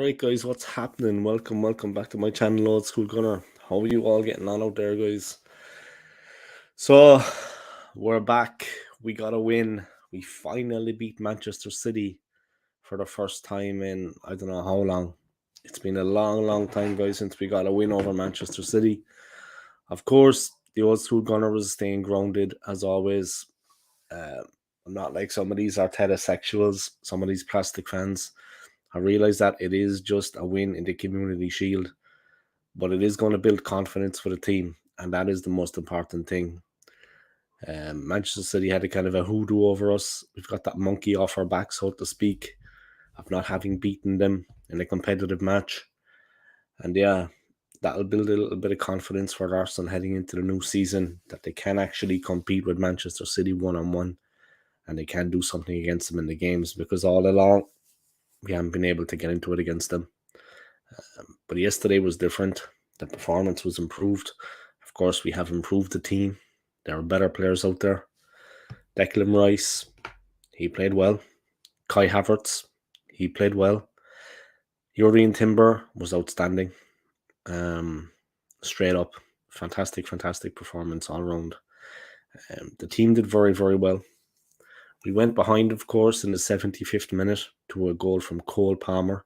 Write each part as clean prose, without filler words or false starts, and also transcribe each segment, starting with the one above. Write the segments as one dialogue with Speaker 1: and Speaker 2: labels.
Speaker 1: Alright guys, what's happening? Welcome back to my channel, Old School Gunner. How are you all getting on out there, guys? So, we're back. We got a win. We finally beat Manchester City for the first time in I don't know how long. It's been a long time, guys, since we got a win over Manchester City. Of course, the Old School Gunner was staying grounded, as always. I'm not like some of these Arteta sexuals, some of these plastic fans. I realise that it is just a win in the Community Shield, but it is going to build confidence for the team, and that is the most important thing. Manchester City had a kind of a hoodoo over us. We've got that monkey off our back, so to speak, of not having beaten them in a competitive match. And yeah, that'll build a little bit of confidence for Arsenal heading into the new season, that they can actually compete with Manchester City one-on-one, and they can do something against them in the games, because all along, we haven't been able to get into it against them. But yesterday was different. The performance was improved. Of course, we have improved the team. There are better players out there. Declan Rice, he played well. Kai Havertz, he played well. Jurrien Timber was outstanding. Straight up, fantastic performance all around. The team did very well. We went behind, of course, in the 75th minute to a goal from Cole Palmer.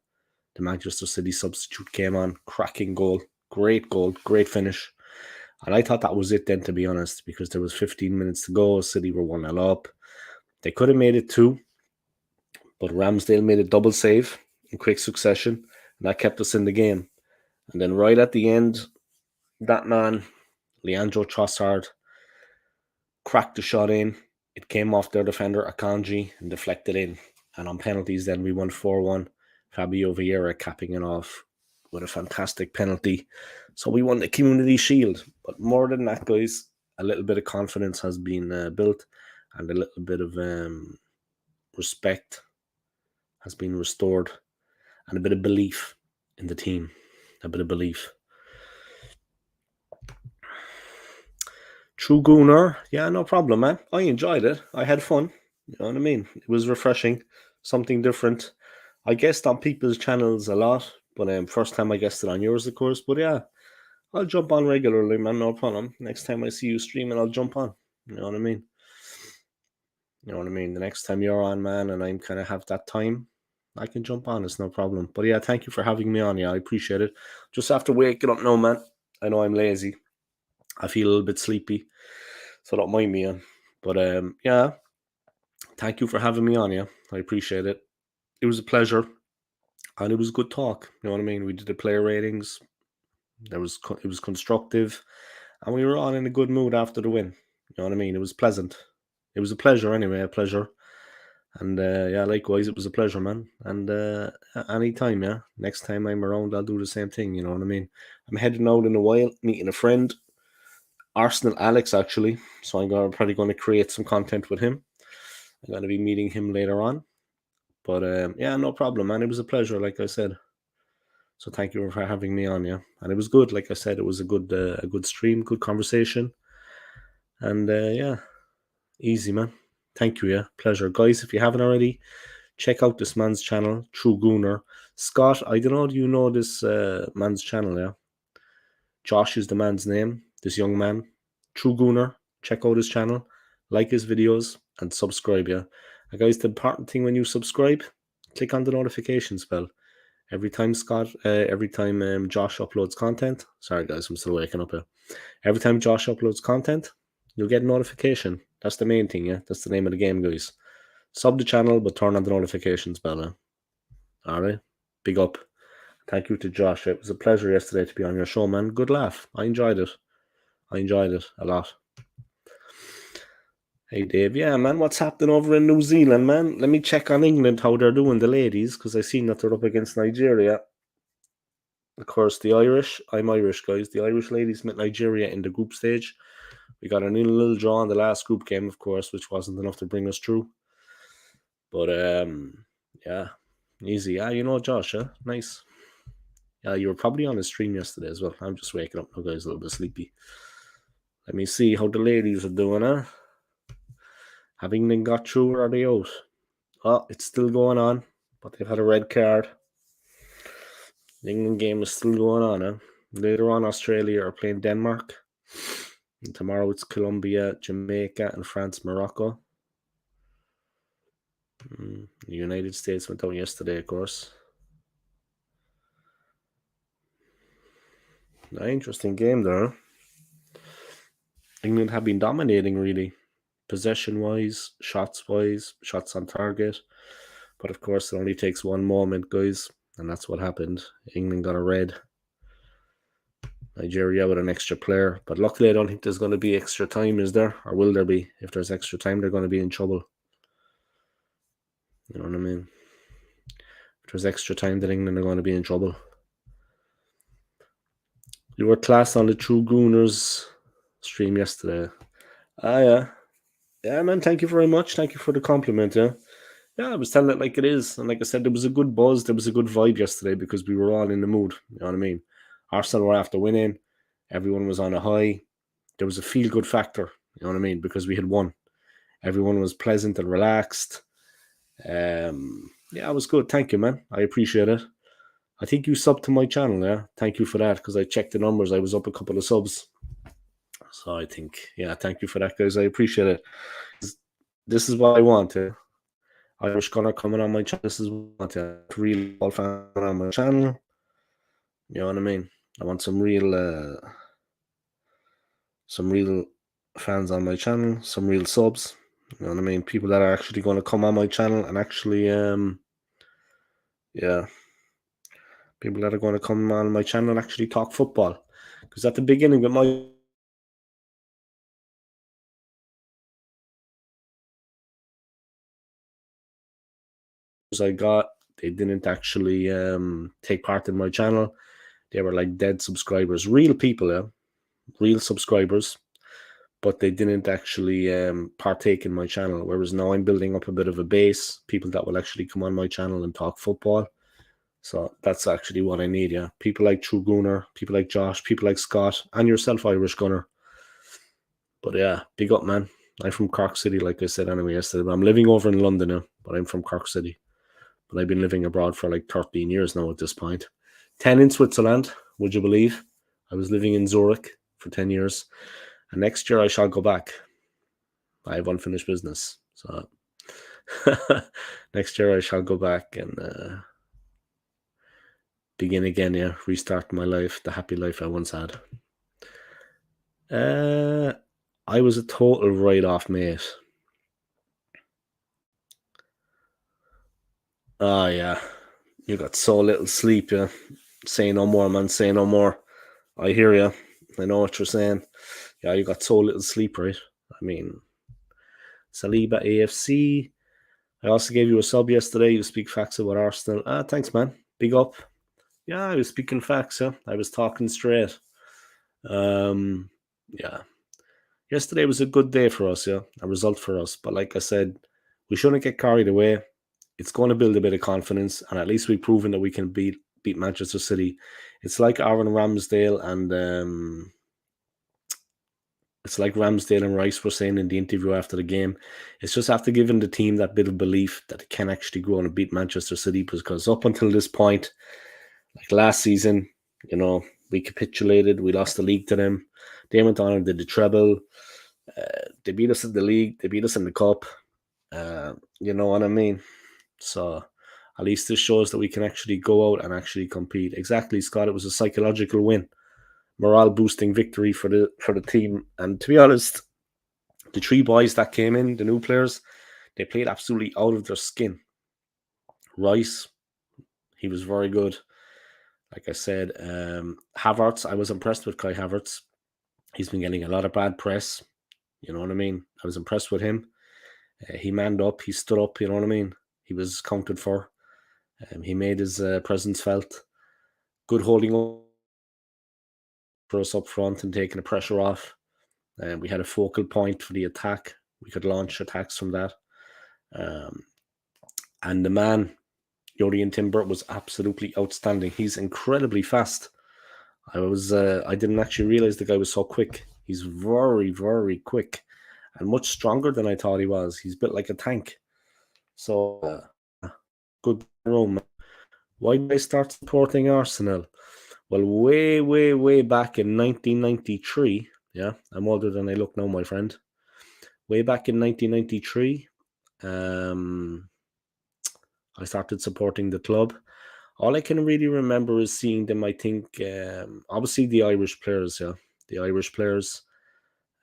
Speaker 1: The Manchester City substitute came on, cracking goal, great finish. And I thought that was it then, to be honest, because there was 15 minutes to go. City were 1-0 up. They could have made it 2, but Ramsdale made a double save in quick succession, and that kept us in the game. And then right at the end, that man, Leandro Trossard, cracked the shot in. It came off their defender, Akanji, and deflected in. And on penalties, then we won 4-1. Fabio Vieira capping it off with a fantastic penalty. So we won the Community Shield. But more than that, guys, a little bit of confidence has been built, and a little bit of respect has been restored, and a bit of belief in the team. A bit of belief. True Gooner, yeah, no problem, man. I enjoyed it. I had fun. You know what I mean? It was refreshing, something different. I guessed on people's channels a lot, but first time I guessed it on yours, of course. But yeah, I'll jump on regularly, man, no problem. Next time I see you streaming, I'll jump on. You know what I mean? You know what I mean? The next time you're on, man, and I kind of have that time, I can jump on. It's no problem. But yeah, thank you for having me on. Yeah, I appreciate it. Just after waking up now, man. I know I'm lazy. I feel a little bit sleepy, so don't mind me. But yeah, thank you for having me on. Yeah, I appreciate it. It was a pleasure, and it was good talk. You know what I mean? We did the player ratings. It was constructive, and we were all in a good mood after the win. You know what I mean? It was pleasant. It was a pleasure anyway. A pleasure. And yeah, likewise, it was a pleasure, man. And anytime, yeah. Next time I'm around, I'll do the same thing. You know what I mean? I'm heading out in a while, meeting a friend. Arsenal Alex, actually. So I'm probably going to create some content with him. I'm going to be meeting him later on. But yeah, no problem, man. It was a pleasure, like I said. So thank you for having me on, yeah. And it was good, like I said. It was a good stream, good conversation. And yeah, easy, man. Thank you, yeah. Pleasure. Guys, if you haven't already, check out this man's channel, True Gooner. Scott, I don't know, do you know this man's channel, yeah? Josh is the man's name, this young man. True Gooner. Check out his channel, like his videos, and subscribe, yeah. And guys, the important thing when you subscribe, click on the notifications bell. Every time Josh uploads content, sorry guys, I'm still waking up here. Every time Josh uploads content, you'll get a notification. That's the main thing, yeah. That's the name of the game, guys. Sub the channel, but turn on the notifications bell, yeah. Alright, big up. Thank you to Josh. It was a pleasure yesterday to be on your show, man. Good laugh. I enjoyed it a lot. Hey, Dave. Yeah, man, what's happening over in New Zealand, man? Let me check on England, how they're doing, the ladies, because I seen that they're up against Nigeria. Of course, the Irish. I'm Irish, guys. The Irish ladies met Nigeria in the group stage. We got a little draw in the last group game, of course, which wasn't enough to bring us through. But, yeah, easy. Yeah, you know Josh, huh? Nice. Yeah, you were probably on the stream yesterday as well. I'm just waking up now, guys, a little bit sleepy. Let me see how the ladies are doing, huh? Have England got through, or are they out? Oh, it's still going on, but they've had a red card. The England game is still going on. Later on, Australia are playing Denmark. And tomorrow it's Colombia, Jamaica, and France, Morocco. The United States went out yesterday, of course. An interesting game there. England have been dominating, really, possession-wise, shots-wise, shots on target. But of course, it only takes one moment, guys, and that's what happened. England got a red. Nigeria with an extra player. But luckily, I don't think there's going to be extra time, is there? Or will there be? If there's extra time, they're going to be in trouble. You know what I mean? If there's extra time, then England are going to be in trouble. You were class on the True Gooners stream yesterday. Yeah. Yeah, man, thank you very much. Thank you for the compliment, yeah. Yeah, I was telling it like it is. And like I said, there was a good buzz. There was a good vibe yesterday because we were all in the mood. You know what I mean? Arsenal were after winning. Everyone was on a high. There was a feel-good factor. You know what I mean? Because we had won. Everyone was pleasant and relaxed. Yeah, it was good. Thank you, man. I appreciate it. I think you subbed to my channel, yeah? Thank you for that because I checked the numbers. I was up a couple of subs. So I think, yeah, thank you for that, guys. I appreciate it. This is what I want. Irish Gunner coming on my channel. This is what I want. Real ball fan on my channel. You know what I mean? I want some real fans on my channel, some real subs. You know what I mean? People that are actually going to come on my channel and actually, yeah, people that are going to come on my channel and actually talk football. Because at the beginning with my I got, they didn't actually take part in my channel. They were like dead subscribers, real people, yeah, real subscribers, but they didn't actually partake in my channel. Whereas now I'm building up a bit of a base, people that will actually come on my channel and talk football. So that's actually what I need, yeah. People like True Gunner, people like Josh, people like Scott, and yourself, Irish Gunner. But yeah, big up, man. I'm from Cork City, like I said anyway yesterday. But I'm living over in London now, but I'm from Cork City. But I've been living abroad for like 13 years now at this point. 10 in Switzerland, would you believe? I was living in Zurich for 10 years. And next year I shall go back. I have unfinished business. So next year I shall go back and begin again, yeah. Restart my life, the happy life I once had. I was a total write-off, mate. Oh, yeah. You got so little sleep, yeah. Say no more, man. Say no more. I hear you. I know what you're saying. Yeah, you got so little sleep, right? I mean, Saliba AFC. I also gave you a sub yesterday. You speak facts about Arsenal. Thanks, man. Big up. Yeah, I was speaking facts, yeah. I was talking straight. Yeah. Yesterday was a good day for us, yeah. A result for us. But like I said, we shouldn't get carried away. It's going to build a bit of confidence, and at least we've proven that we can beat Manchester City. It's like Aaron Ramsdale and it's like Ramsdale and Rice were saying in the interview after the game. It's just after giving the team that bit of belief that it can actually go on and beat Manchester City, because up until this point, like last season, you know, we capitulated. We lost the league to them. They went on and did the treble. They beat us in the league. They beat us in the cup. You know what I mean? So at least this shows that we can actually go out and actually compete. Exactly, Scott. It was a psychological win, morale boosting victory for the team. And to be honest, the three boys that came in, the new players, they played absolutely out of their skin. Rice, he was very good. Like I said, Havertz, I was impressed with Kai Havertz. He's been getting a lot of bad press. You know what I mean? I was impressed with him. He manned up. He stood up. You know what I mean? He was counted for. He made his presence felt. Good holding up for us up front and taking the pressure off. We had a focal point for the attack. We could launch attacks from that. And the man, Yorian Timber, was absolutely outstanding. He's incredibly fast. I didn't actually realize the guy was so quick. He's very, very quick and much stronger than I thought he was. He's built like a tank. So good room. Why did I start supporting Arsenal? Well, way back in 1993. Yeah, I'm older than I look now, my friend. Way back in 1993, I started supporting the club. All I can really remember is seeing them. I think, obviously, the Irish players. Yeah, the Irish players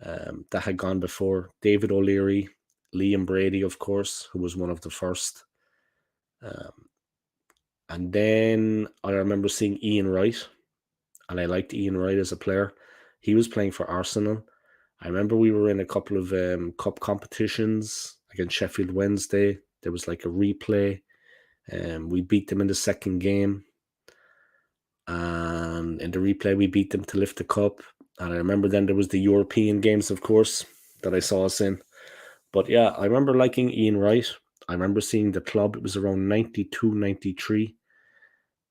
Speaker 1: that had gone before. David O'Leary, Liam Brady, of course, who was one of the first. And then I remember seeing Ian Wright, and I liked Ian Wright as a player. He was playing for Arsenal. I remember we were in a couple of cup competitions against Sheffield Wednesday. There was like a replay. We beat them in the second game. And in the replay, we beat them to lift the cup. And I remember then there was the European games, of course, that I saw us in. But yeah, I remember liking Ian Wright. I remember seeing the club. It was around 92, 93.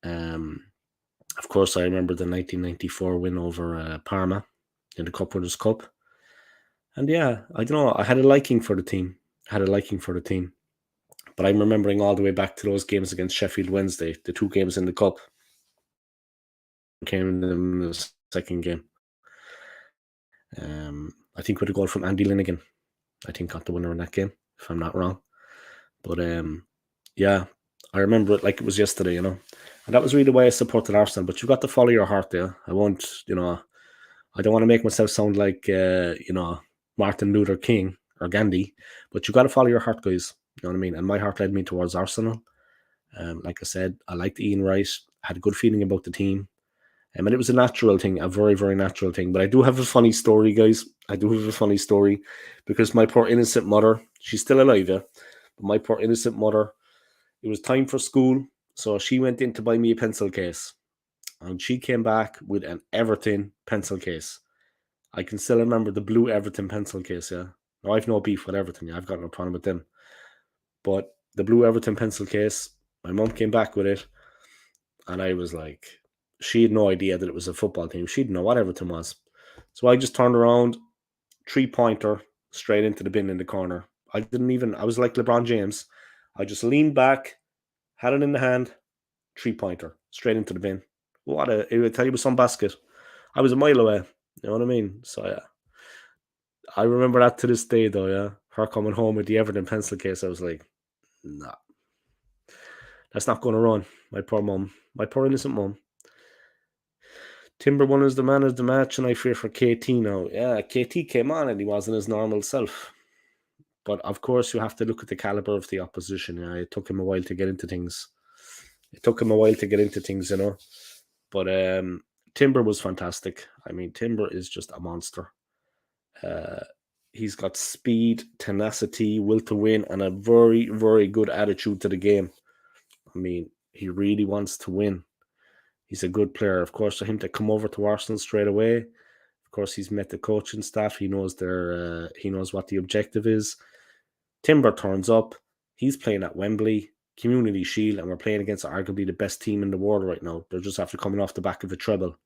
Speaker 1: Of course, I remember the 1994 win over Parma in the Cup Winners' Cup. And yeah, I don't know. I had a liking for the team. But I'm remembering all the way back to those games against Sheffield Wednesday, the two games in the Cup. Came in the second game. I think with a goal from Andy Linnigan. I think got the winner in that game, if I'm not wrong. But yeah, I remember it like it was yesterday, you know. And that was really why I supported Arsenal. But you've got to follow your heart there. I won't, you know, I don't want to make myself sound like, you know, Martin Luther King or Gandhi. But you got to follow your heart, guys. You know what I mean? And my heart led me towards Arsenal. Like I said, I liked Ian Wright. I had a good feeling about the team. And it was a natural thing, a very, very natural thing. But I do have a funny story, guys. I do have a funny story because my poor innocent mother, she's still alive, yeah. But my poor innocent mother, it was time for school. So she went in to buy me a pencil case. And she came back with an Everton pencil case. I can still remember the blue Everton pencil case, yeah. Now, I've no beef with Everton, yeah. I've got no problem with them. But the blue Everton pencil case, my mum came back with it. And I was like, she had no idea that it was a football team. She didn't know what Everton was. So I just turned around, 3-pointer, straight into the bin in the corner. I was like LeBron James. I just leaned back, had it in the hand, 3-pointer, straight into the bin. It would tell you, it was some basket. I was a mile away. You know what I mean? So yeah. I remember that to this day though, yeah. Her coming home with the Everton pencil case. I was like, nah. That's not gonna run. My poor mum. My poor innocent mum. Timber won as the man of the match, and I fear for KT now. Yeah, KT came on and he wasn't his normal self. But of course, you have to look at the caliber of the opposition. Yeah, it took him a while to get into things. You know. But Timber was fantastic. I mean, Timber is just a monster. He's got speed, tenacity, will to win, and a very, very good attitude to the game. I mean, he really wants to win. He's a good player. Of course, for him to come over to Arsenal straight away, of course, he's met the coaching staff. He knows he knows what the objective is. Timber turns up. He's playing at Wembley, Community Shield, and we're playing against arguably the best team in the world right now. They're just after coming off the back of a treble,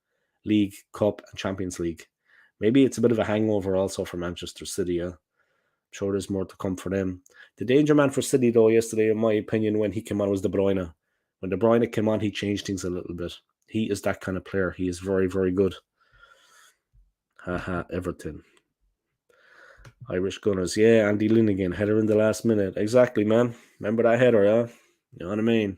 Speaker 1: League, Cup, and Champions League. Maybe it's a bit of a hangover also for Manchester City. Yeah? I'm sure there's more to come for them. The danger man for City, though, yesterday, in my opinion, when he came on, was De Bruyne. When De Bruyne came on, he changed things a little bit. He is that kind of player. He is very, very good. Haha, Everton. Irish Gunners. Yeah, Andy Linnigan, header in the last minute. Exactly, man. Remember that header, yeah? You know what I mean?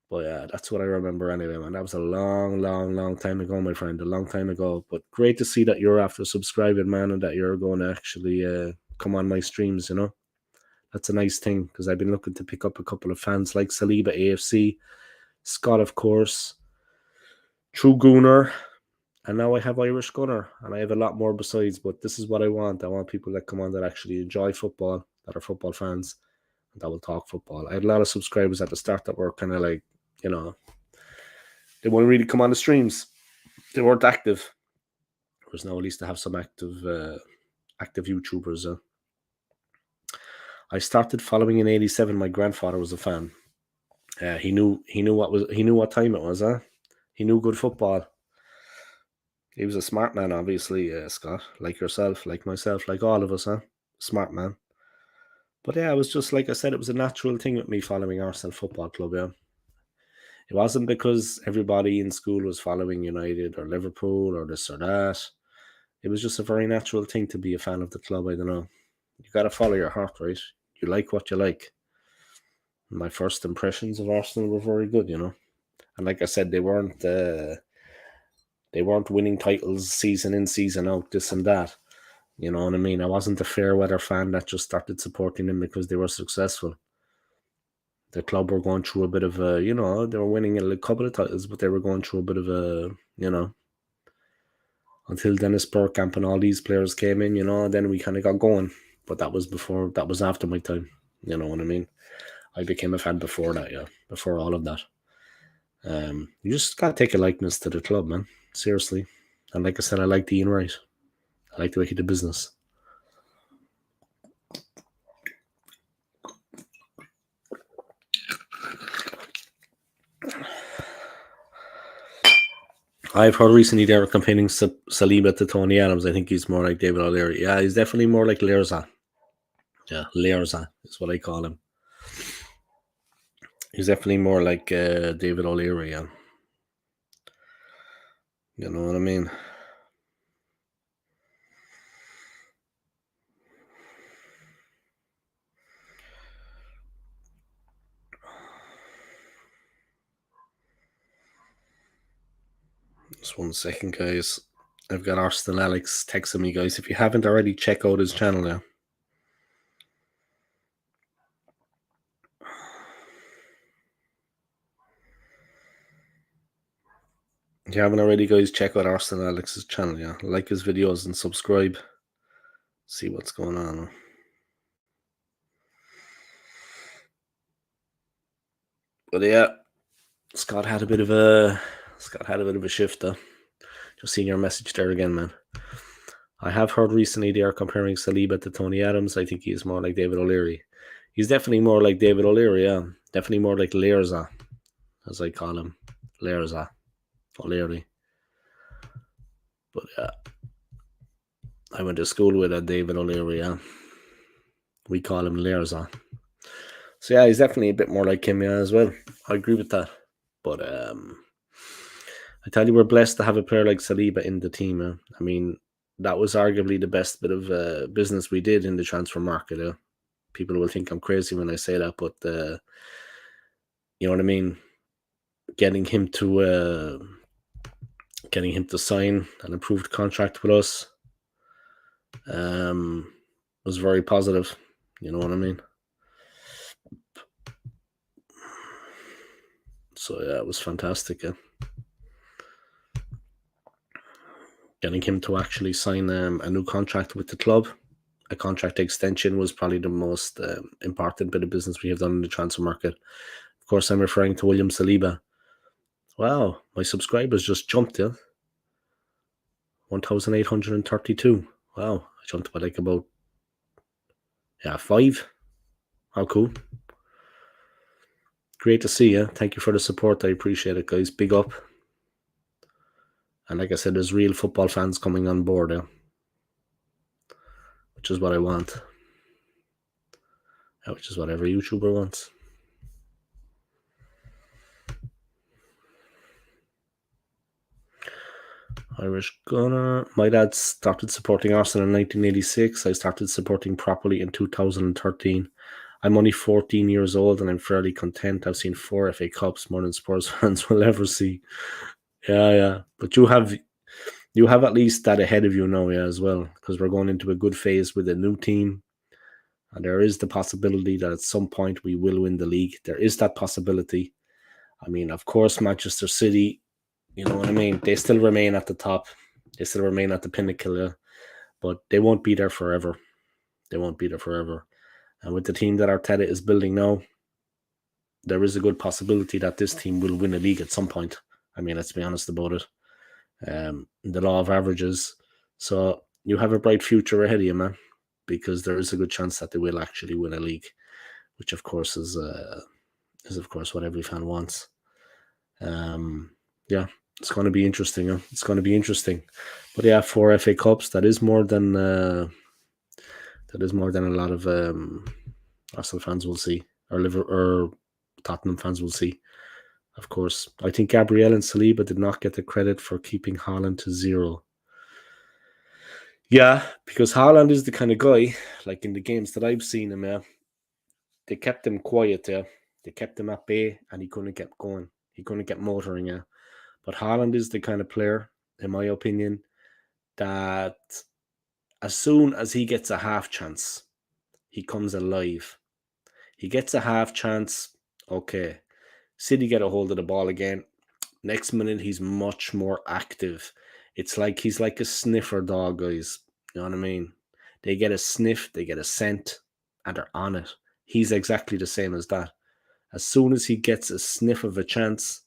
Speaker 1: But yeah, that's what I remember anyway, man. That was a long, long, long time ago, my friend. A long time ago. But great to see that you're after subscribing, man, and that you're going to actually come on my streams, you know? That's a nice thing because I've been looking to pick up a couple of fans like Saliba AFC, Scott, of course, True Gooner, and now I have Irish Gunner, and I have a lot more besides, but this is what I want. I want people that come on that actually enjoy football, that are football fans, and that will talk football. I had a lot of subscribers at the start that were kind of like, you know, they wouldn't really come on the streams. They weren't active. Whereas now at least I have some active YouTubers. I started following in '87. My grandfather was a fan. He knew what time it was. He knew good football. He was a smart man, obviously, Scott, like yourself, like myself, like all of us, Smart man. But yeah, it was just like I said, it was a natural thing with me following Arsenal Football Club, yeah. It wasn't because everybody in school was following United or Liverpool or this or that. It was just a very natural thing to be a fan of the club. I don't know. You got to follow your heart, right? You like what you like. My first impressions of Arsenal were very good, And like I said, they weren't winning titles season in, season out, this and that. You know what I mean? I wasn't a fair weather fan that just started supporting them because they were successful. The club were going through a bit of a, they were winning a couple of titles, but they were going through a bit of a, until Dennis Bergkamp and all these players came in, then we kind of got going. But that was after my time. You know what I mean? I became a fan before that, before all of that. You just gotta take a likeness to the club, man. Seriously. And like I said, I like Ian Wright. I like the way he did business. I've heard recently they were comparing Saliba to Tony Adams. I think he's more like David O'Leary. Yeah, he's definitely more like Lerza. Yeah, Lerza is what I call him. He's definitely more like David O'Leary, yeah. You know what I mean? Just 1 second, guys. I've got Arsenal Alex texting me, guys. If you haven't already, check out his channel now. If you haven't already, guys, check out Arsenal Alex's channel, yeah. Like his videos and subscribe. See what's going on. But yeah, Scott had a bit of a shift though. Just seeing your message there again, man. I have heard recently they are comparing Saliba to Tony Adams. I think he's more like David O'Leary. He's definitely more like David O'Leary, yeah. Definitely more like Lerza, as I call him. Lerza. O'Leary. But yeah. I went to school with a David O'Leary, yeah. We call him Lerza. So yeah, he's definitely a bit more like him, yeah, as well. I agree with that. But I tell you, we're blessed to have a player like Saliba in the team. I mean, that was arguably the best bit of business we did in the transfer market. People will think I'm crazy when I say that, but you know what I mean. Getting him to sign an improved contract with us was very positive. You know what I mean. So yeah, it was fantastic. Yeah. Getting him to actually sign a new contract with the club, a contract extension, was probably the most important bit of business we have done in the transfer market. Of course, I'm referring to William Saliba. Wow, my subscribers just jumped, yeah. 1,832. Wow, I jumped by like about 5. How cool. Great to see you. Thank you for the support. I appreciate it, guys. Big up. And like I said, there's real football fans coming on board, which is what I want. Which is what every YouTuber wants. Irish Gunner. My dad started supporting Arsenal in 1986. I started supporting properly in 2013. I'm only 14 years old and I'm fairly content. I've seen 4 FA Cups, more than Spurs fans will ever see. Yeah. But you have at least that ahead of you now, yeah, as well, because we're going into a good phase with a new team. And there is the possibility that at some point we will win the league. There is that possibility. I mean, of course, Manchester City, you know what I mean? They still remain at the top. They still remain at the pinnacle, yeah. But they won't be there forever. They won't be there forever. And with the team that Arteta is building now, there is a good possibility that this team will win a league at some point. I mean, let's be honest about it. The law of averages. So you have a bright future ahead of you, man, because there is a good chance that they will actually win a league, which of course is of course what every fan wants. Yeah, it's going to be interesting. It's going to be interesting. But yeah, 4 FA Cups, that is more than a lot of Arsenal fans will see, or Tottenham fans will see. Of course, I think Gabriel and Saliba did not get the credit for keeping Haaland to zero. Yeah, because Haaland is the kind of guy, like in the games that I've seen him, they kept him quiet, They kept him at bay and he couldn't get going. He couldn't get motoring, But Haaland is the kind of player, in my opinion, that as soon as he gets a half chance, he comes alive. He gets a half chance, okay. City get a hold of the ball again. Next minute, he's much more active. It's like he's like a sniffer dog, guys. You know what I mean? They get a sniff, they get a scent, and they're on it. He's exactly the same as that. As soon as he gets a sniff of a chance,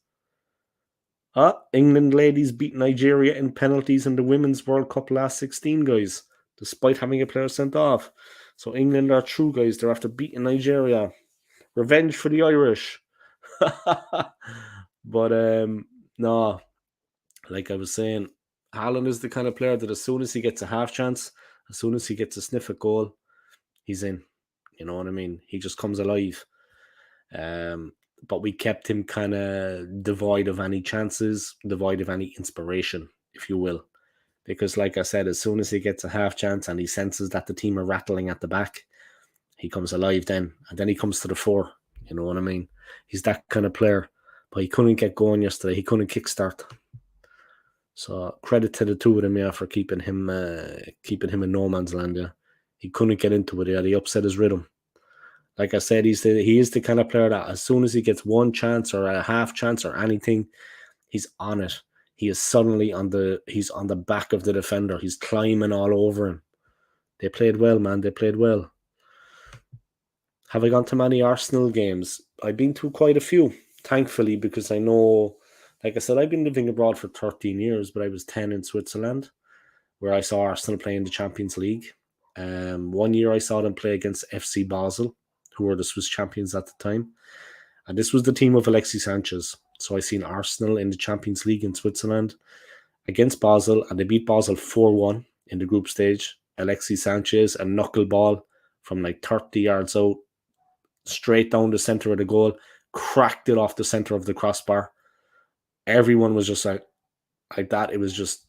Speaker 1: England ladies beat Nigeria in penalties in the Women's World Cup last 16, guys, despite having a player sent off. So England are true, guys. They're after beating Nigeria. Revenge for the Irish. But no, like I was saying, Haaland is the kind of player that as soon as he gets a half chance, as soon as he gets a sniff at goal, he's in. You know what I mean? He just comes alive. But we kept him kind of devoid of any chances, devoid of any inspiration, if you will. Because, like I said, as soon as he gets a half chance and he senses that the team are rattling at the back, he comes alive then. And then he comes to the fore. You know what I mean? He's that kind of player. But he couldn't get going yesterday. He couldn't kickstart. So credit to the two of them, for keeping him in no man's land. Yeah, he couldn't get into it. Yeah, he upset his rhythm. Like I said, he is the kind of player that as soon as he gets one chance or a half chance or anything, he's on it. He is suddenly he's on the back of the defender. He's climbing all over him. They played well, man. They played well. Have I gone to many Arsenal games? I've been to quite a few, thankfully, because I know, like I said, I've been living abroad for 13 years, but I was 10 in Switzerland, where I saw Arsenal play in the Champions League. 1 year I saw them play against FC Basel, who were the Swiss champions at the time. And this was the team of Alexis Sanchez. So I seen Arsenal in the Champions League in Switzerland against Basel, and they beat Basel 4-1 in the group stage. Alexis Sanchez, a knuckleball from like 30 yards out, straight down the center of the goal, cracked it off the center of the crossbar. Everyone was just like that. It was just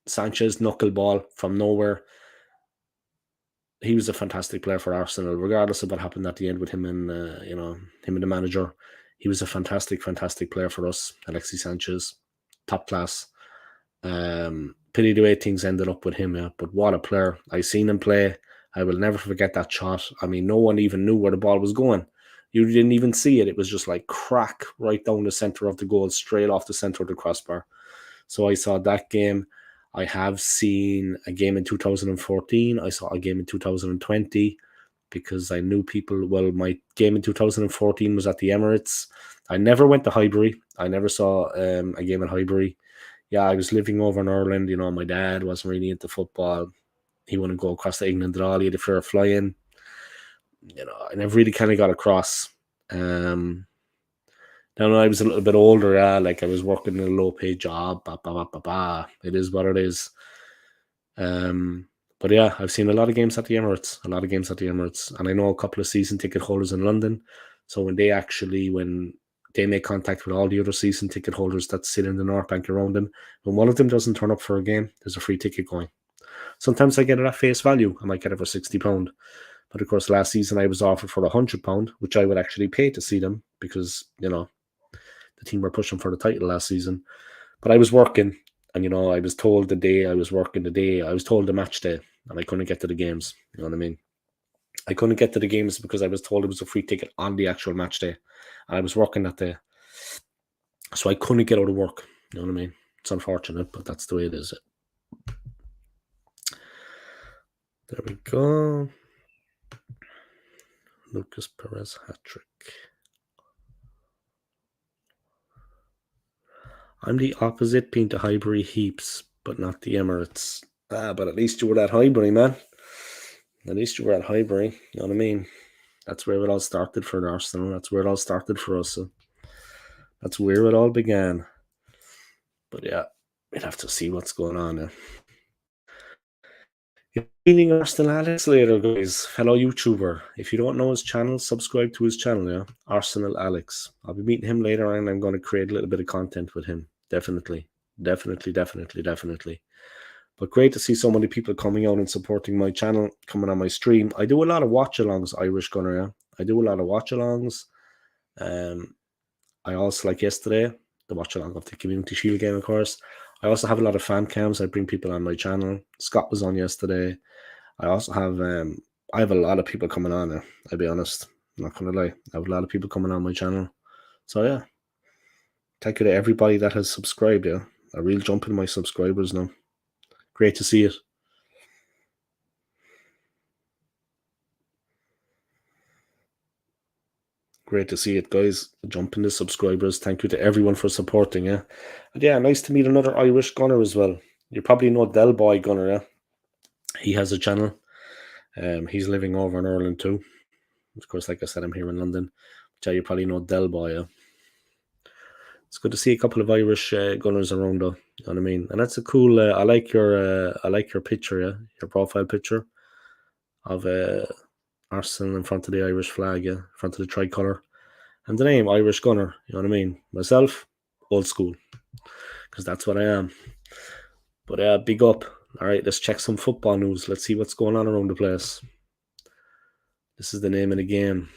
Speaker 1: Sanchez knuckleball from nowhere. He was a fantastic player for Arsenal, regardless of what happened at the end with him and him and the manager. He was a fantastic, fantastic player for us. Alexis Sanchez, top class. Pity the way things ended up with him, but what a player. I seen him play. I will never forget that shot. I mean, no one even knew where the ball was going. You didn't even see it. It was just like crack right down the center of the goal, straight off the center of the crossbar. So I saw that game. I have seen a game in 2014. I saw a game in 2020 because I knew people. Well, my game in 2014 was at the Emirates. I never went to Highbury. I never saw a game at Highbury. Yeah, I was living over in Ireland. You know, my dad wasn't really into football. He wouldn't go across to England at all. He had a fear of flying. You know, I never really kind of got across. Then when I was a little bit older, like I was working in a low-paid job. It is what it is. But yeah, I've seen a lot of games at the Emirates. And I know a couple of season ticket holders in London. So when they make contact with all the other season ticket holders that sit in the North Bank around them, when one of them doesn't turn up for a game, there's a free ticket going. Sometimes I get it at face value. I might get it for £60. But of course, last season I was offered for £100, which I would actually pay to see them because, the team were pushing for the title last season. But I was working, and, I was told the day I was working I was told the match day, and I couldn't get to the games. You know what I mean? I couldn't get to the games because I was told it was a free ticket on the actual match day. And I was working that day. So I couldn't get out of work. You know what I mean? It's unfortunate, but that's the way it is. There we go. Lucas Perez hat-trick. I'm the opposite, being to Highbury heaps, but not the Emirates. But at least you were at Highbury, man. At least you were at Highbury. You know what I mean? That's where it all started for Arsenal. That's where it all started for us. So that's where it all began. But yeah, we'll have to see what's going on now. You're meeting Arsenal Alex later, guys, fellow YouTuber. If you don't know his channel, subscribe to his channel, yeah? Arsenal Alex. I'll be meeting him later and I'm going to create a little bit of content with him. Definitely. Definitely. But great to see so many people coming out and supporting my channel, coming on my stream. I do a lot of watch-alongs, Irish Gunner, yeah? I do a lot of watch-alongs. I also, like yesterday, the watch-along of the Community Shield game, of course. I also have a lot of fan cams. I bring people on my channel. Scott was on yesterday. I also have I have a lot of people coming on now, I'll be honest. I'm not gonna lie. I have a lot of people coming on my channel. So yeah. Thank you to everybody that has subscribed, yeah. A real jump in my subscribers now. Great to see it. Great to see it, guys. Jump in the subscribers. Thank you to everyone for supporting, yeah. And yeah, nice to meet another Irish gunner as well. You probably know Del Boy Gunner, yeah. He has a channel. He's living over in Ireland too. Of course, like I said, I'm here in London. But yeah, you probably know Del Boy, yeah. It's good to see a couple of Irish gunners around, though. You know what I mean? And that's a cool. I like your picture, yeah, your profile picture of Arsenal in front of the Irish flag, yeah, in front of the tricolour, and the name Irish Gunner. You know what I mean? Myself, old school, because that's what I am. But big up. All right, let's check some football news. Let's see what's going on around the place. This is the name of the game.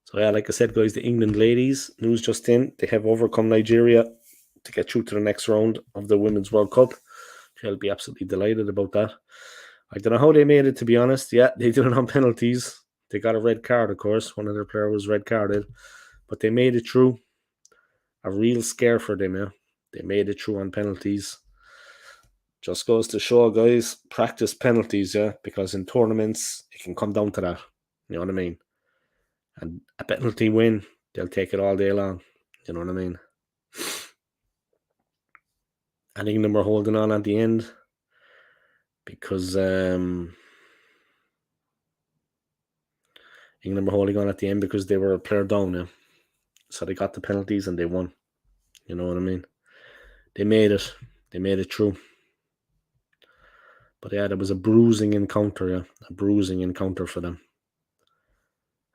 Speaker 1: So yeah, like I said, guys, the England ladies, news just in, they have overcome Nigeria to get through to the next round of the Women's World Cup. I'll be absolutely delighted about that. I don't know how they made it, to be honest. Yeah, they did it on penalties. They got a red card, of course. One of their players was red carded. But they made it through. A real scare for them, yeah. They made it through on penalties. Just goes to show, guys, practice penalties, yeah, because in tournaments, it can come down to that. You know what I mean? And a penalty win, they'll take it all day long. You know what I mean? And England were holding on at the end because England were holding on at the end because they were a player down, yeah. So they got the penalties and they won. You know what I mean? They made it. They made it through. But yeah, there was a bruising encounter, yeah. A bruising encounter for them.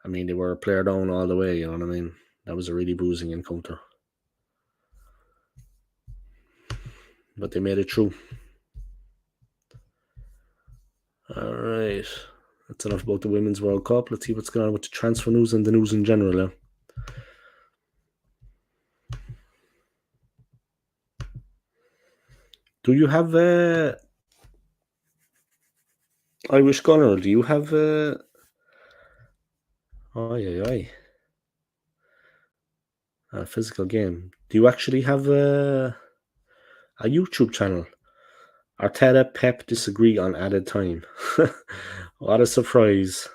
Speaker 1: I mean, they were a player down all the way, you know what I mean? That was a really bruising encounter. But they made it through. All right. That's enough about the Women's World Cup. Let's see what's going on with the transfer news and the news in general, yeah. Do you have Irish Gunner? Do you have a physical game? Do you actually have a YouTube channel? Arteta, Pep disagree on added time. What a surprise.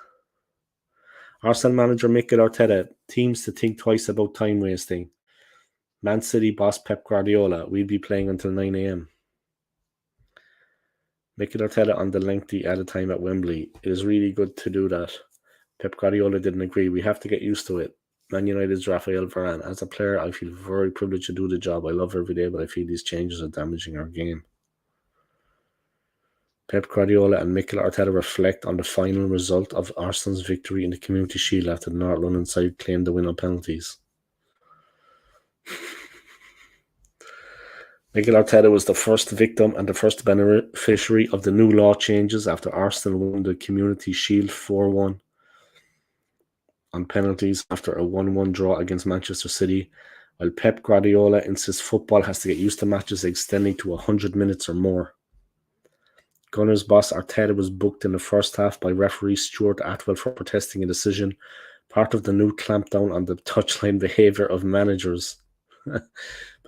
Speaker 1: Arsenal manager Mikel Arteta, teams to think twice about time wasting. Man City boss Pep Guardiola, we'll be playing until 9 a.m. Mikel Arteta on the lengthy added time at Wembley. It is really good to do that. Pep Guardiola didn't agree. We have to get used to it. Man United's Rafael Varane. As a player, I feel very privileged to do the job I love every day, but I feel these changes are damaging our game. Pep Guardiola and Mikel Arteta reflect on the final result of Arsenal's victory in the Community Shield after the North London side claimed the win on penalties. Mikel Arteta was the first victim and the first beneficiary of the new law changes after Arsenal won the Community Shield 4-1 on penalties after a 1-1 draw against Manchester City, while Pep Guardiola insists football has to get used to matches extending to 100 minutes or more. Gunners boss Arteta was booked in the first half by referee Stuart Atwell for protesting a decision, part of the new clampdown on the touchline behaviour of managers. But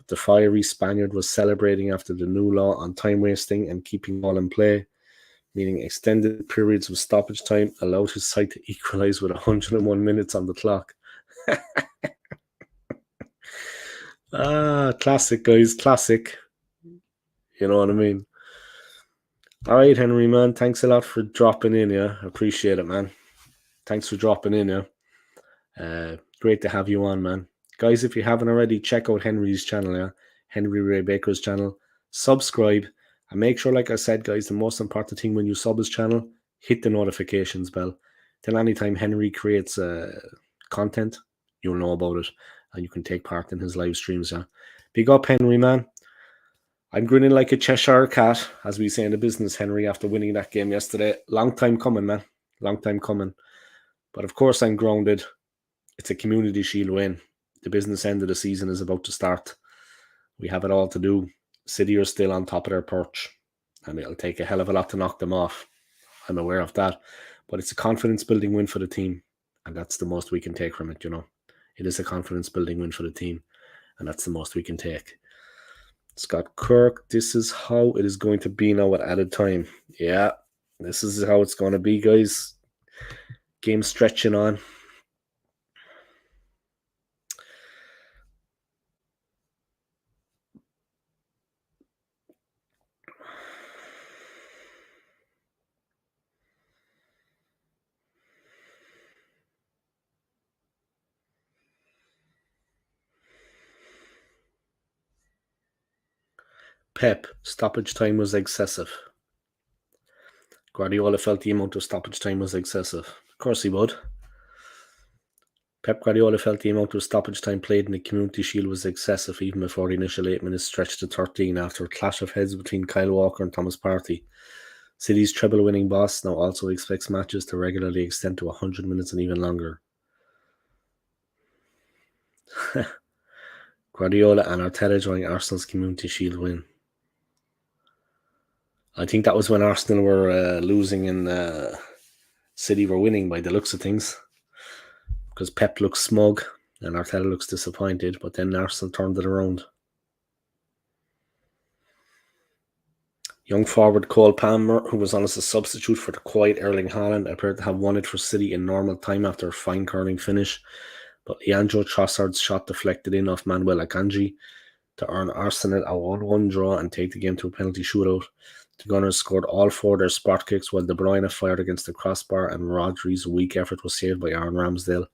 Speaker 1: the fiery Spaniard was celebrating after the new law on time wasting and keeping ball in play, meaning extended periods of stoppage time allowed his side to equalise with 101 minutes on the clock. Classic, guys, classic. You know what I mean? All right, Henry, man. Thanks a lot for dropping in, yeah. Appreciate it, man. Thanks for dropping in, yeah. Great to have you on, man. Guys, if you haven't already, check out Henry's channel, yeah. Henry Ray Baker's channel. Subscribe And make sure, like I said, guys, the most important thing when you sub his channel, hit the notifications bell. Then anytime Henry creates content, you'll know about it and you can take part in his live streams. Yeah. Big up, Henry, man. I'm grinning like a Cheshire cat, as we say in the business, Henry, after winning that game yesterday. Long time coming, man. Long time coming. But of course, I'm grounded. It's a Community Shield win. The business end of the season is about to start. We have it all to do. City are still on top of their perch, and it'll take a hell of a lot to knock them off. I'm aware of that. But it's a confidence-building win for the team, and that's the most we can take from it, you know. It is a confidence-building win for the team, and that's the most we can take. Scott Kirk, this is how it is going to be now at added time. Yeah, this is how it's going to be, guys. Game stretching on. Pep, stoppage time was excessive. Guardiola felt the amount of stoppage time was excessive. Of course he would. Pep Guardiola felt the amount of stoppage time played in the Community Shield was excessive even before the initial 8 minutes stretched to 13 after a clash of heads between Kyle Walker and Thomas Partey. City's treble-winning boss now also expects matches to regularly extend to 100 minutes and even longer. Guardiola and Arteta joining Arsenal's Community Shield win. I think that was when Arsenal were losing and City were winning by the looks of things. Because Pep looks smug and Arteta looks disappointed, but then Arsenal turned it around. Young forward Cole Palmer, who was on as a substitute for the quiet Erling Haaland, appeared to have won it for City in normal time after a fine curling finish, but Leandro Trossard's shot deflected in off Manuel Akanji to earn Arsenal a 1-1 draw and take the game to a penalty shootout. The Gunners scored all 4 of their spot kicks while De Bruyne fired against the crossbar and Rodri's weak effort was saved by Aaron Ramsdale.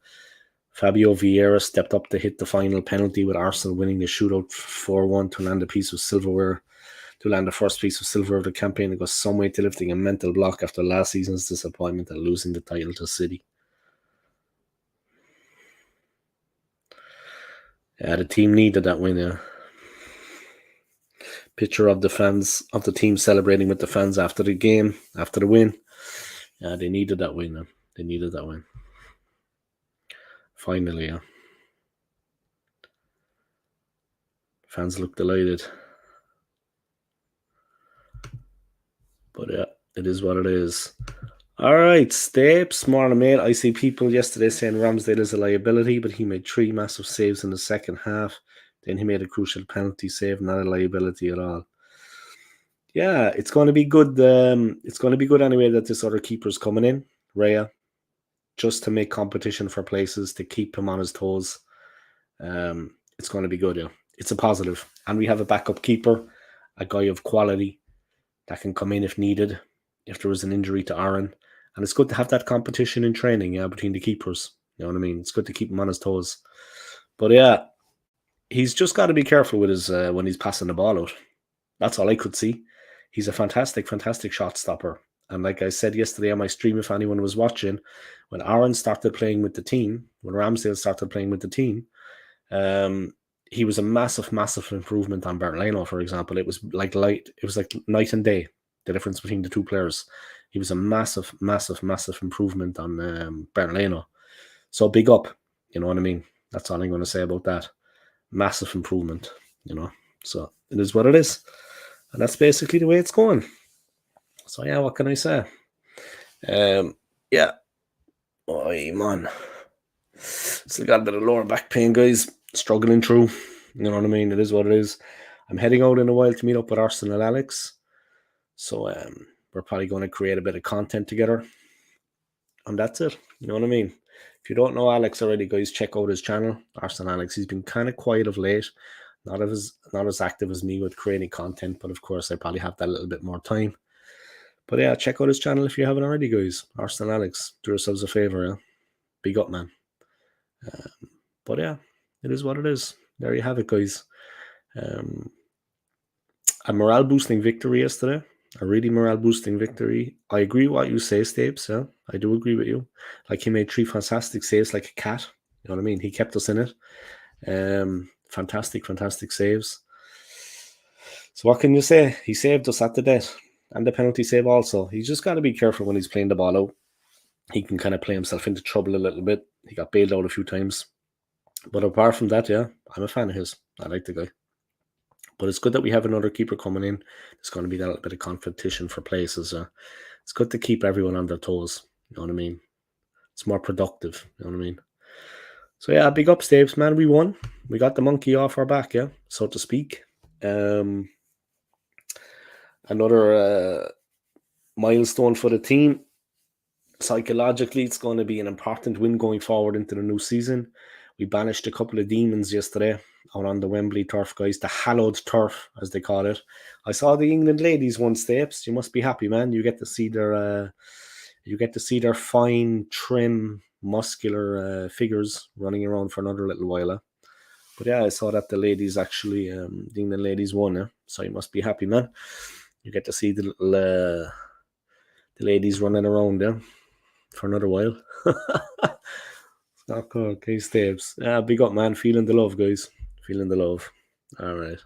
Speaker 1: Fabio Vieira stepped up to hit the final penalty with Arsenal winning the shootout 4-1 to land a piece of silverware. To land the first piece of silver of the campaign, it goes some way to lifting a mental block after last season's disappointment and losing the title to City. Yeah, the team needed that win, yeah. Picture of the fans, of the team celebrating with the fans after the game, after the win. Yeah, they needed that win, man. They needed that win. Finally, yeah. Fans look delighted. But yeah, it is what it is. All right, Stapes, morning, mate. I see people yesterday saying Ramsdale is a liability, but he made 3 massive saves in the second half. Then he made a crucial penalty save, not a liability at all. Yeah, it's going to be good. It's going to be good anyway that this other keeper's coming in, Raya, just to make competition for places, to keep him on his toes. It's going to be good, yeah. It's a positive. And we have a backup keeper, a guy of quality that can come in if needed, if there was an injury to Aaron. And it's good to have that competition in training, yeah, between the keepers. You know what I mean? It's good to keep him on his toes. But yeah, he's just got to be careful with his when he's passing the ball out. That's all I could see. He's a fantastic, fantastic shot stopper. And like I said yesterday on my stream, if anyone was watching, when Aaron started playing with the team, when Ramsdale started playing with the team, he was a massive, massive improvement on Bernd Leno, for example. It was like night and day, the difference between the two players. He was a massive, massive, massive improvement on Bernd Leno. So big up, you know what I mean? That's all I'm going to say about that. Massive improvement, you know. So it is what it is. And that's basically the way it's going. So yeah, what can I say? Yeah. Oh, man. Still got a bit of lower back pain, guys. Struggling through. You know what I mean? It is what it is. I'm heading out in a while to meet up with Arsenal Alex. So we're probably going to create a bit of content together. And that's it. You know what I mean? If you don't know Alex already, guys, check out his channel, Arsenal Alex. He's been kind of quiet of late. Not as active as me with creating content, but of course I probably have that little bit more time. But yeah, check out his channel if you haven't already, guys. Arsenal Alex, do yourselves a favor, yeah? Big up, man. But yeah, it is what it is. There you have it, guys. A morale boosting victory yesterday. A really morale boosting victory. I agree with what you say, Stapes. Yeah, I do agree with you. Like, he made 3 fantastic saves like a cat. You know what I mean? He kept us in it. Fantastic saves. So what can you say? He saved us at the death. And the penalty save also. He's just got to be careful when he's playing the ball out. He can kind of play himself into trouble a little bit. He got bailed out a few times. But apart from that, yeah, I'm a fan of his. I like the guy. But it's good that we have another keeper coming in. There's going to be that little bit of competition for places. It's good to keep everyone on their toes. You know what I mean? It's more productive. You know what I mean? So yeah, big up, Staves, man. We won. We got the monkey off our back, yeah, so to speak. Another milestone for the team. Psychologically, it's going to be an important win going forward into the new season. We banished a couple of demons yesterday out on the Wembley turf, guys. The hallowed turf, as they call it. I saw the England ladies won, Stapes. You must be happy, man. You get to see their fine, trim, muscular figures running around for another little while. But yeah, I saw that the ladies actually, the England ladies won. So you must be happy, man. You get to see the little the ladies running around for another while. Not cool. Okay, Stabs. Big up, man. Feeling the love, guys. Feeling the love. All right.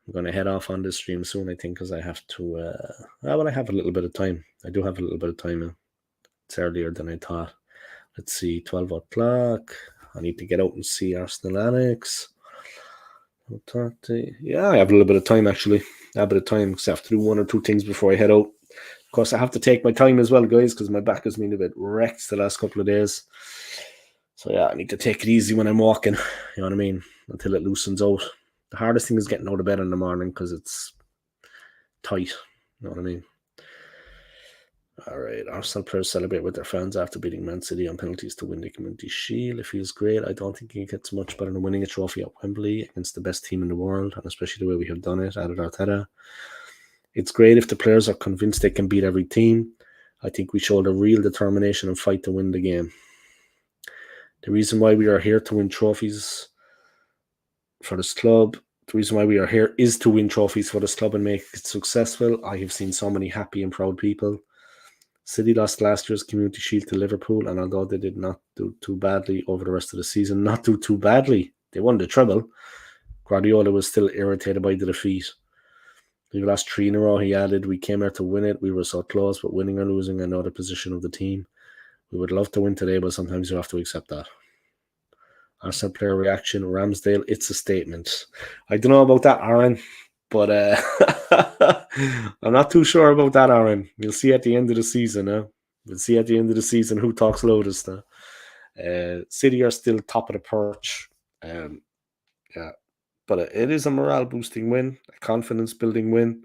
Speaker 1: I'm going to head off on this stream soon, I think, because I have to. Well, I have a little bit of time. I do have a little bit of time. It's earlier than I thought. Let's see, 12 o'clock. I need to get out and see Arsenal Annex. 30. Yeah, I have a little bit of time, actually. I have a bit of time because I have to do 1 or 2 things before I head out. Of course, I have to take my time as well, guys, because my back has been a bit wrecked the last couple of days. So yeah, I need to take it easy when I'm walking, you know what I mean, until it loosens out. The hardest thing is getting out of bed in the morning because it's tight, you know what I mean. All right, Arsenal players celebrate with their fans after beating Man City on penalties to win the Community Shield. It feels great. I don't think it gets much better than winning a trophy at Wembley against the best team in the world, and especially the way we have done it, added Arteta. It's great if the players are convinced they can beat every team. I think we showed a real determination and fight to win the game. The reason why we are here to win trophies for this club, the reason why we are here is to win trophies for this club and make it successful. I have seen so many happy and proud people. City lost last year's Community Shield to Liverpool, and although they did not do too badly over the rest of the season, they won the treble. Guardiola was still irritated by the defeat. We lost 3 in a row, he added. We came here to win it. We were so close, but winning or losing, I know the position of the team. We would love to win today, but sometimes you have to accept that. Arsenal player reaction, Ramsdale, it's a statement. I don't know about that, Aaron, but I'm not too sure about that, Aaron. We'll see at the end of the season. We'll see at the end of the season who talks loudest. City are still top of the perch. Yeah, but it is a morale-boosting win, a confidence-building win.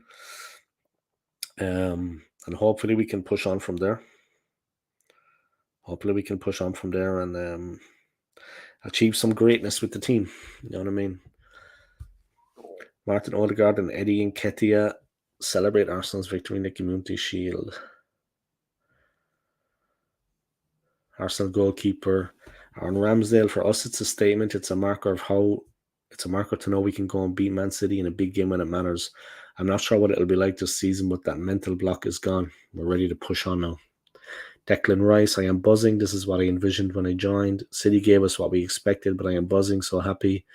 Speaker 1: And hopefully we can push on from there. And achieve some greatness with the team. You know what I mean? Martin Odegaard and Eddie Nketiah celebrate Arsenal's victory in the Community Shield. Arsenal goalkeeper Aaron Ramsdale, for us it's a statement. It's a marker to know we can go and beat Man City in a big game when it matters. I'm not sure what it'll be like this season, but that mental block is gone. We're ready to push on now. Declan Rice, I am buzzing. This is what I envisioned when I joined. City gave us what we expected, but I am buzzing, so happy.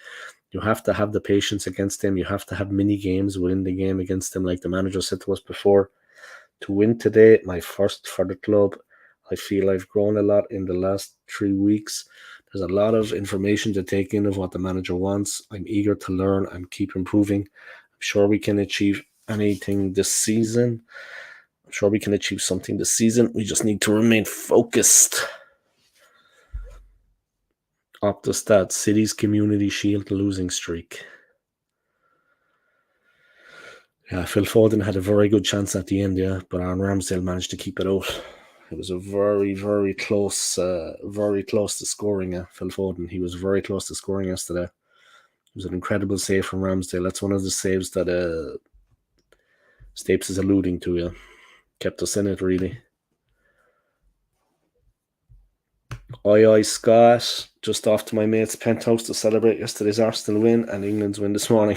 Speaker 1: You have to have the patience against them. You have to have mini games within the game against them, like the manager said to us before. To win today, my first for the club, I feel I've grown a lot in the last 3 weeks. There's a lot of information to take in of what the manager wants. I'm eager to learn and keep improving. I'm sure we can achieve anything this season. I'm sure we can achieve something this season. We just need to remain focused. Opta City's Community Shield losing streak. Yeah, Phil Foden had a very good chance at the end, but Aaron Ramsdale managed to keep it out. It was a very, very close to scoring. Phil Foden, he was very close to scoring yesterday. It was an incredible save from Ramsdale. That's one of the saves that Stapes is alluding to. Kept us in it, really. Oi, Scott. Just off to my mate's penthouse to celebrate yesterday's Arsenal win and England's win this morning.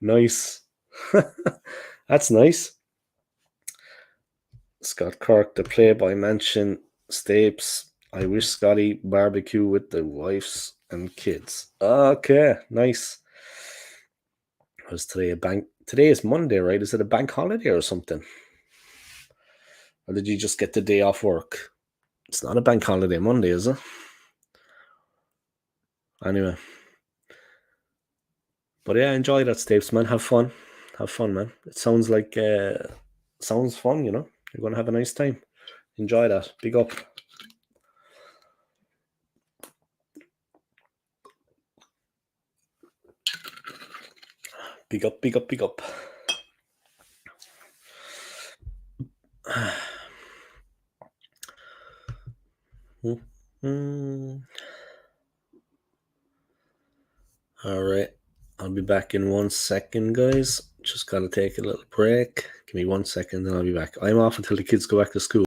Speaker 1: Nice. That's nice. Scott Kirk, the Playboy Mansion, Stapes. I wish Scotty barbecue with the wives and kids. Okay, nice. Was today a bank? Today is Monday, right? Is it a bank holiday or something? Or did you just get the day off work? It's not a bank holiday Monday, is it? Anyway. But yeah, enjoy that, Stapes, man. Have fun. Have fun, man. It sounds like sounds fun, you know. You're gonna have a nice time. Enjoy that. Big up. Big up, big up, big up. All right. I'll be back in 1 second, guys. Just gotta take a little break. Give me 1 second, then I'll be back. I'm off until the kids go back to school.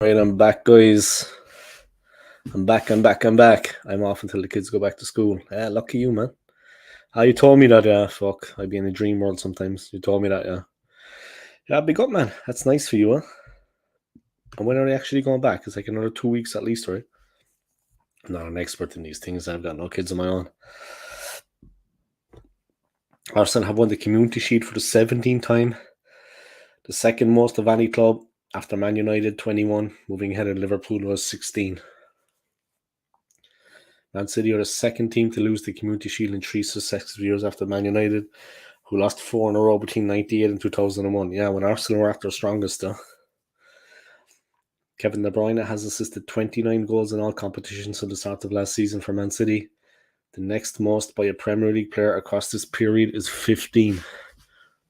Speaker 1: Right, I'm back, guys. I'm back. I'm off until the kids go back to school. Yeah, lucky you, man. You told me that, yeah. Fuck, I'd be in a dream world sometimes. You told me that, yeah. Yeah, big up, man. That's nice for you, huh? And when are they actually going back? It's like another 2 weeks at least, right? I'm not an expert in these things. I've got no kids of my own. Arsenal have won the Community Shield for the 17th time, the second most of any club after Man United 21, moving ahead of Liverpool was 16. Man City are the second team to lose the Community Shield in 3 successive years after Man United, who lost 4 in a row between 98 and 2001. Yeah, when Arsenal were at their strongest, though. Kevin De Bruyne has assisted 29 goals in all competitions since the start of last season for Man City. The next most by a Premier League player across this period is 15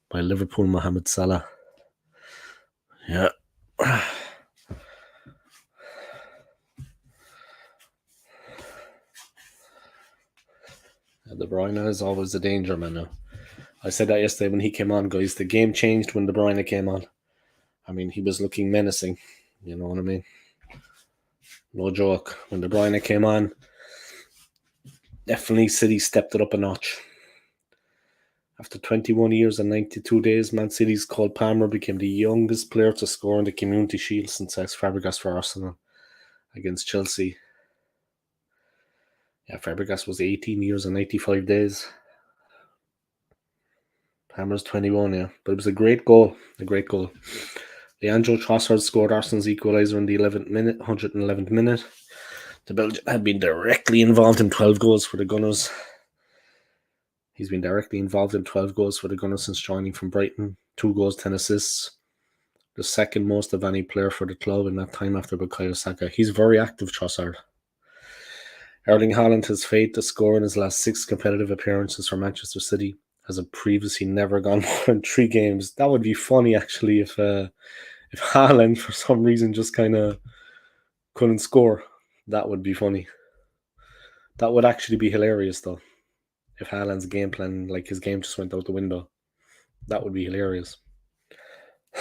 Speaker 1: by Liverpool Mohamed Salah. Yeah. De Bruyne is always the danger man now. I said that yesterday when he came on, guys. The game changed when De Bruyne came on. I mean, he was looking menacing. You know what I mean? No joke. When De Bruyne came on, definitely City stepped it up a notch. After 21 years and 92 days, Man City's Cole Palmer became the youngest player to score in the Community Shield since Cesc Fabregas for Arsenal against Chelsea. Yeah, Fabregas was 18 years and 95 days. Palmer's 21, yeah. But it was a great goal. A great goal. Leandro Trossard scored Arsenal's equaliser in the 11th minute, 111th minute. The Belgian had been directly involved in 12 goals for the Gunners. He's been directly involved in 12 goals for the Gunners since joining from Brighton. 2 goals, 10 assists. The second most of any player for the club in that time after Bukayo Saka. He's very active, Trossard. Erling Haaland has failed to score in his last 6 competitive appearances for Manchester City. Has previously never gone more than 3 games. That would be funny, actually, if Haaland, for some reason, just kind of couldn't score. That would be funny. That would actually be hilarious, though. If Haaland's game plan, like his game just went out the window. That would be hilarious.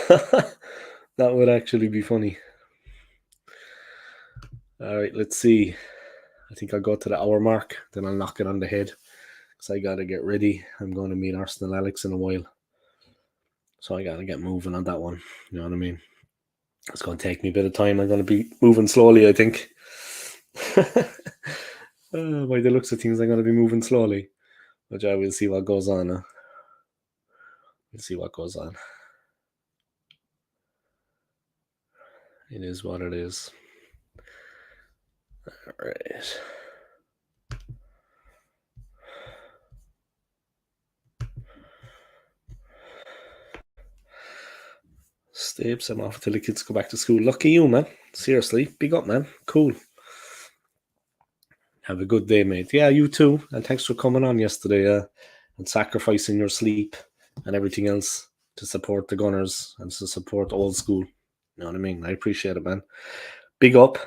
Speaker 1: That would actually be funny. All right, let's see. I think I'll go to the hour mark, then I'll knock it on the head because I got to get ready. I'm going to meet Arsenal Alex in a while. So I got to get moving on that one. You know what I mean? It's going to take me a bit of time. I'm going to be moving slowly, I think. By the looks of things, I'm going to be moving slowly. But yeah, we'll see what goes on. We'll see what goes on. It is what it is. All right. Stapes, I'm off till the kids go back to school. Lucky you, man. Seriously, big up, man. Cool. Have a good day, mate. Yeah, you too. And thanks for coming on yesterday and sacrificing your sleep and everything else to support the Gunners and to support Old School. You know what I mean? I appreciate it, man. Big up.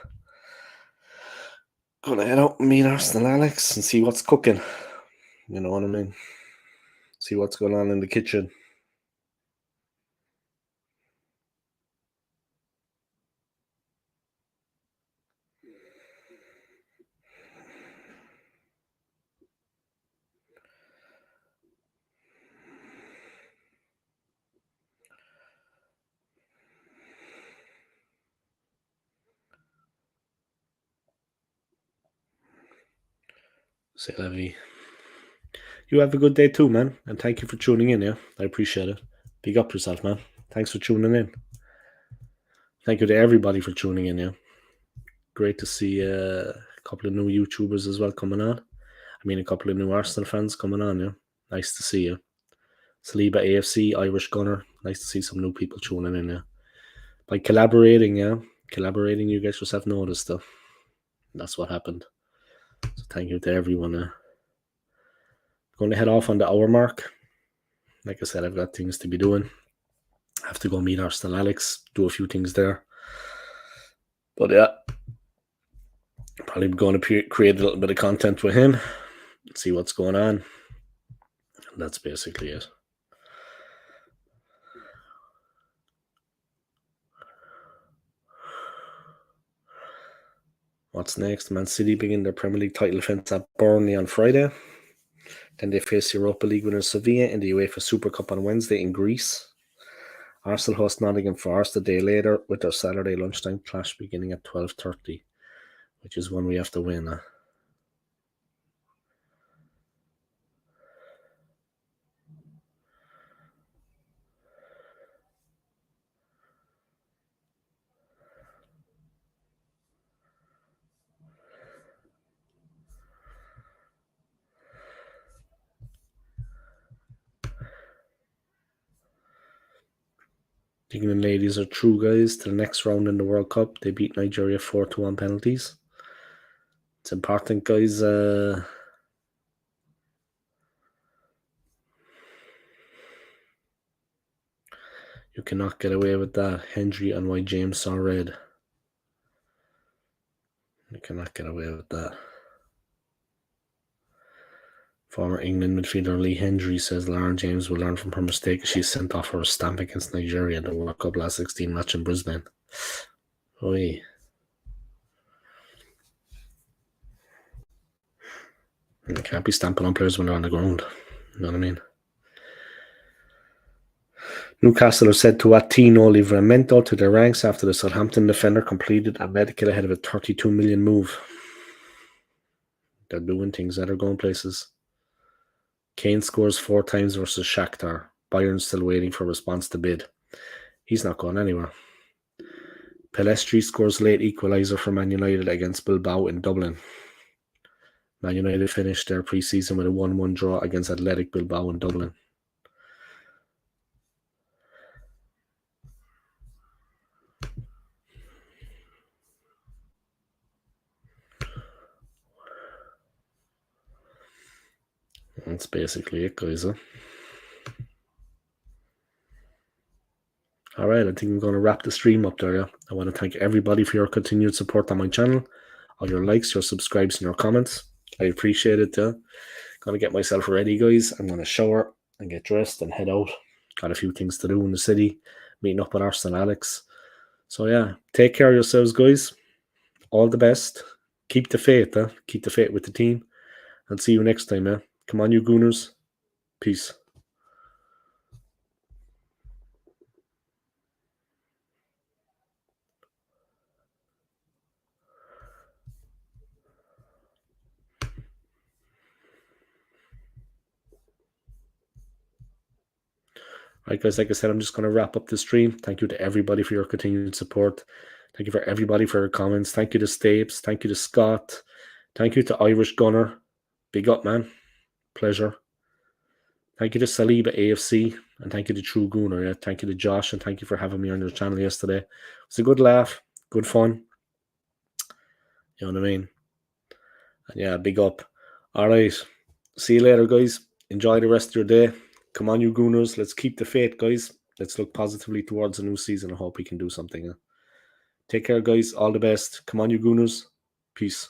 Speaker 1: Gonna head out and meet Arsenal Alex and see what's cooking. You know what I mean? See what's going on in the kitchen. Say la vie. You have a good day too, man. And thank you for tuning in, yeah? I appreciate it. Big up yourself, man. Thanks for tuning in. Thank you to everybody for tuning in, yeah? Great to see a couple of new YouTubers as well coming on. I mean, a couple of new Arsenal fans coming on, yeah? Nice to see you. Saliba AFC, Irish Gunner. Nice to see some new people tuning in, yeah? By collaborating, yeah? Collaborating, you get yourself noticed, though. That's what happened. So thank you to everyone, going to head off on the hour mark. Like I said, I've got things to be doing. I have to go meet Arsenal Alex, do a few things there. But yeah, probably going to create a little bit of content with him, see what's going on. And that's basically it. What's next? Man City begin their Premier League title defence at Burnley on Friday. Then they face Europa League winners Sevilla in the UEFA Super Cup on Wednesday in Greece. Arsenal host Nottingham Forest a day later with their Saturday lunchtime clash beginning at 12:30, which is one we have to win. The England ladies are through, guys, to the next round in the World Cup. They beat Nigeria 4-1 penalties. It's important, guys. You cannot get away with that. Hendry and White James saw red. You cannot get away with that. Former England midfielder Lee Hendry says Lauren James will learn from her mistake as she sent off for a stamp against Nigeria in the World Cup last 16 match in Brisbane. Oi. You can't be stamping on players when they're on the ground. You know what I mean? Newcastle are said to add Tino Livramento to their ranks after the Southampton defender completed a medical ahead of a 32 million move. They're doing things that are going places. Kane scores 4 times versus Shakhtar. Bayern's still waiting for a response to bid. He's not going anywhere. Pelestri scores late equaliser for Man United against Bilbao in Dublin. Man United finished their pre-season with a 1-1 draw against Athletic Bilbao in Dublin. That's basically it, guys. All right, I think I'm going to wrap the stream up there. Yeah? I want to thank everybody for your continued support on my channel, all your likes, your subscribes, and your comments. I appreciate it. Yeah? Going to get myself ready, guys. I'm going to shower and get dressed and head out. Got a few things to do in the city, meeting up with Arsenal Alex. So yeah, take care of yourselves, guys. All the best. Keep the faith. Keep the faith with the team. And see you next time. Come on, you Gooners. Peace. Right, guys, like I said, I'm just going to wrap up the stream. Thank you to everybody for your continued support. Thank you for everybody for your comments. Thank you to Stapes. Thank you to Scott. Thank you to Irish Gunner. Big up, man. Pleasure. Thank you to Saliba AFC. And thank you to True Gooner. Yeah. Thank you to Josh. And thank you for having me on your channel yesterday. It was a good laugh. Good fun. You know what I mean? And yeah, big up. All right. See you later, guys. Enjoy the rest of your day. Come on, you Gooners. Let's keep the faith, guys. Let's look positively towards a new season. I hope we can do something. Take care, guys. All the best. Come on, you Gooners. Peace.